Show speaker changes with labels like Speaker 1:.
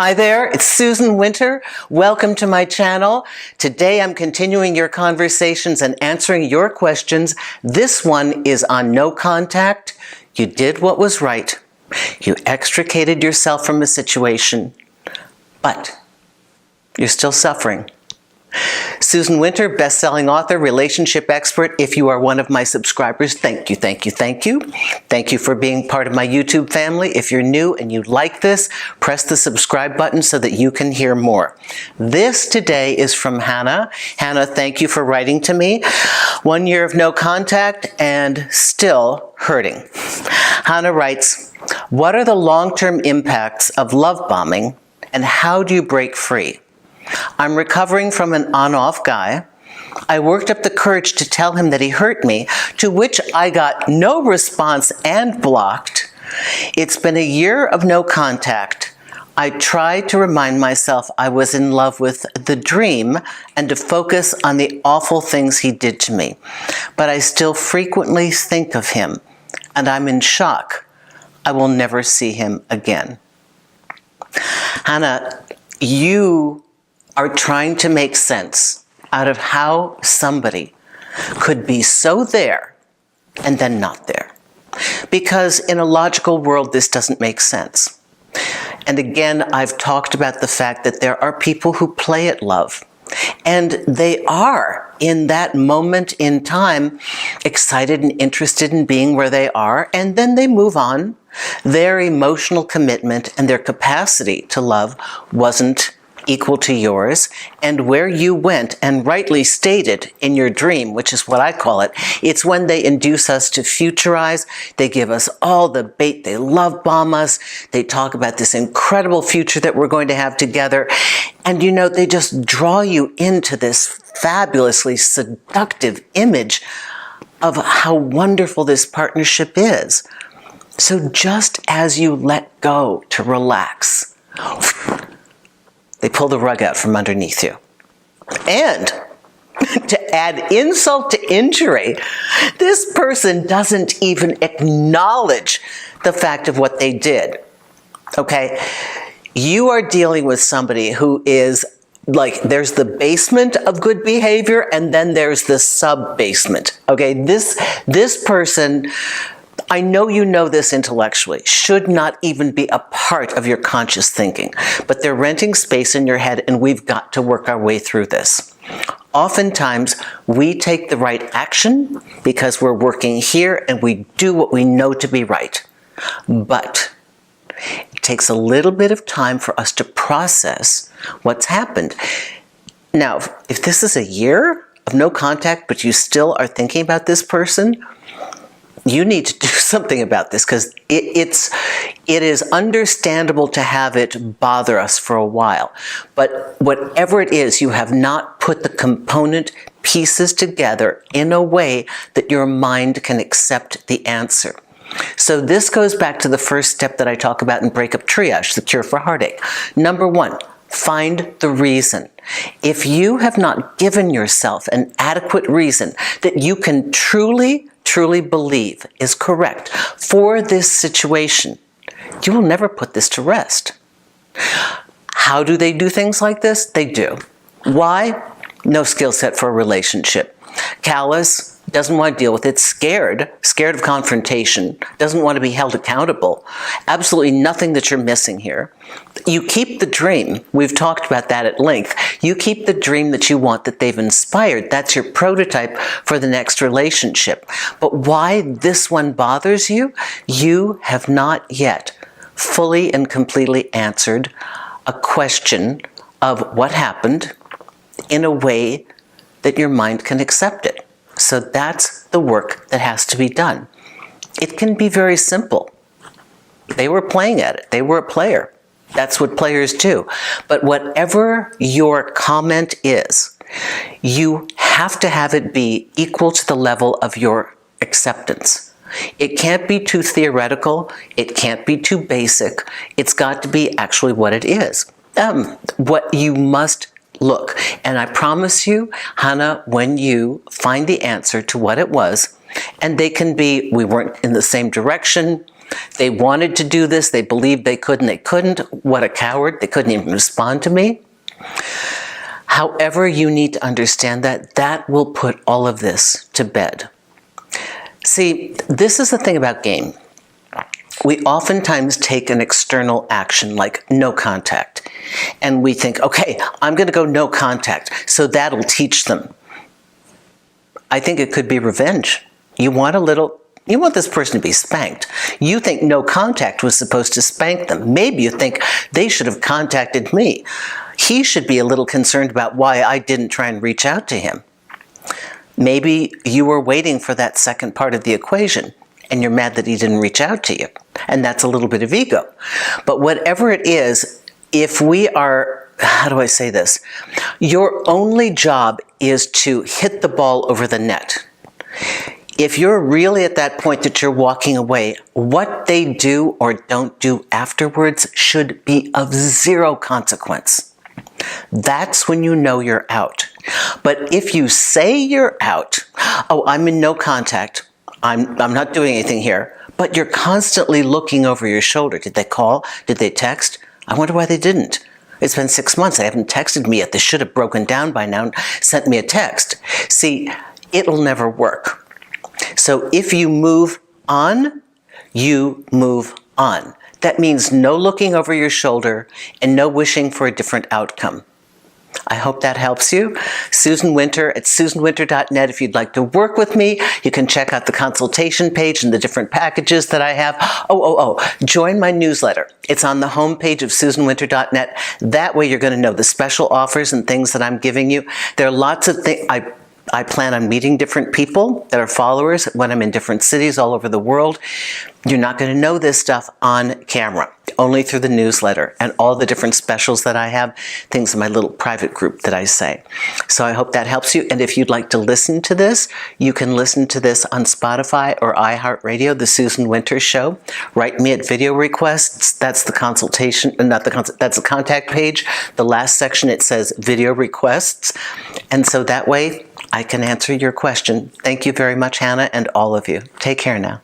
Speaker 1: Hi there, it's Susan Winter. Welcome to my channel. Today I'm continuing your conversations and answering your questions. This one is on no contact. You did what was right. You extricated yourself from a situation, but you're still suffering. Susan Winter, best-selling author, relationship expert. If you are one of my subscribers, thank you, thank you, thank you. Thank you for being part of my YouTube family. If you're new and you like this, press the subscribe button so that you can hear more. This today is from Hannah. Hannah, thank you for writing to me. 1 year of no contact and still hurting. Hannah writes, what are the long-term impacts of love bombing and how do you break free? I'm recovering from an on-off guy. I worked up the courage to tell him that he hurt me, to which I got no response and blocked. It's been a year of no contact. I tried to remind myself I was in love with the dream and to focus on the awful things he did to me. But I still frequently think of him, and I'm in shock. I will never see him again. Hannah, you are trying to make sense out of how somebody could be so there and then not there. Because in a logical world, this doesn't make sense. And again, I've talked about the fact that there are people who play at love. And they are, in that moment in time, excited and interested in being where they are, and then they move on. Their emotional commitment and their capacity to love wasn't equal to yours, and where you went, and rightly stated in your dream, which is what I call it, it's when they induce us to futurize, they give us all the bait, they love bomb us, they talk about this incredible future that we're going to have together, and you know, they just draw you into this fabulously seductive image of how wonderful this partnership is. So just as you let go to relax, they pull the rug out from underneath you. And to add insult to injury, this person doesn't even acknowledge the fact of what they did. Okay? You are dealing with somebody who is like, there's the basement of good behavior and then there's the sub-basement. Okay? This person, I know you know this intellectually, should not even be a part of your conscious thinking, but they're renting space in your head and we've got to work our way through this. Oftentimes, we take the right action because we're working here and we do what we know to be right. But it takes a little bit of time for us to process what's happened. Now, if this is a year of no contact, but you still are thinking about this person, you need to do something about this because it is understandable to have it bother us for a while. But whatever it is, you have not put the component pieces together in a way that your mind can accept the answer. So this goes back to the first step that I talk about in Breakup Triage, the cure for heartache. Number one, find the reason. If you have not given yourself an adequate reason that you can truly believe is correct for this situation, you will never put this to rest. How do they do things like this? They do. Why? No skill set for a relationship. Callous, doesn't want to deal with it, scared of confrontation, doesn't want to be held accountable. Absolutely nothing that you're missing here. You keep the dream. We've talked about that at length. You keep the dream that you want, that they've inspired. That's your prototype for the next relationship. But why this one bothers you? You have not yet fully and completely answered a question of what happened in a way that your mind can accept it. So that's the work that has to be done. It can be very simple. They were playing at it. They were a player. That's what players do. But whatever your comment is, you have to have it be equal to the level of your acceptance. It can't be too theoretical. It can't be too basic. It's got to be actually what it is. What you must look. And I promise you, Hannah, when you find the answer to what it was, and they can be, we weren't in the same direction, They wanted to do this. They believed they could and they couldn't. What a coward. They couldn't even respond to me. However, you need to understand that that will put all of this to bed. See, this is the thing about game. We oftentimes take an external action like no contact. And we think, okay, I'm going to go no contact, so that'll teach them. I think it could be revenge. You want this person to be spanked. You think no contact was supposed to spank them. Maybe you think they should have contacted me. He should be a little concerned about why I didn't try and reach out to him. Maybe you were waiting for that second part of the equation and you're mad that he didn't reach out to you. And that's a little bit of ego. But whatever it is, if we are, how do I say this? Your only job is to hit the ball over the net. If you're really at that point that you're walking away, what they do or don't do afterwards should be of zero consequence. That's when you know you're out. But if you say you're out, oh, I'm in no contact, I'm not doing anything here, but you're constantly looking over your shoulder. Did they call? Did they text? I wonder why they didn't. It's been 6 months. They haven't texted me yet. They should have broken down by now and sent me a text. See, it'll never work. So if you move on, you move on. That means no looking over your shoulder and no wishing for a different outcome. I hope that helps you. Susan Winter at susanwinter.net. If you'd like to work with me, you can check out the consultation page and the different packages that I have. Join my newsletter. It's on the homepage of susanwinter.net. That way you're going to know the special offers and things that I'm giving you. There are lots of things. I plan on meeting different people that are followers when I'm in different cities all over the world. You're not going to know this stuff on camera, only through the newsletter and all the different specials that I have, things in my little private group that I say. So I hope that helps you. And if you'd like to listen to this, you can listen to this on Spotify or iHeartRadio, The Susan Winter Show. Write me at video requests. That's the consultation, that's the contact page. The last section, it says video requests. And so that way I can answer your question. Thank you very much, Hannah, and all of you. Take care now.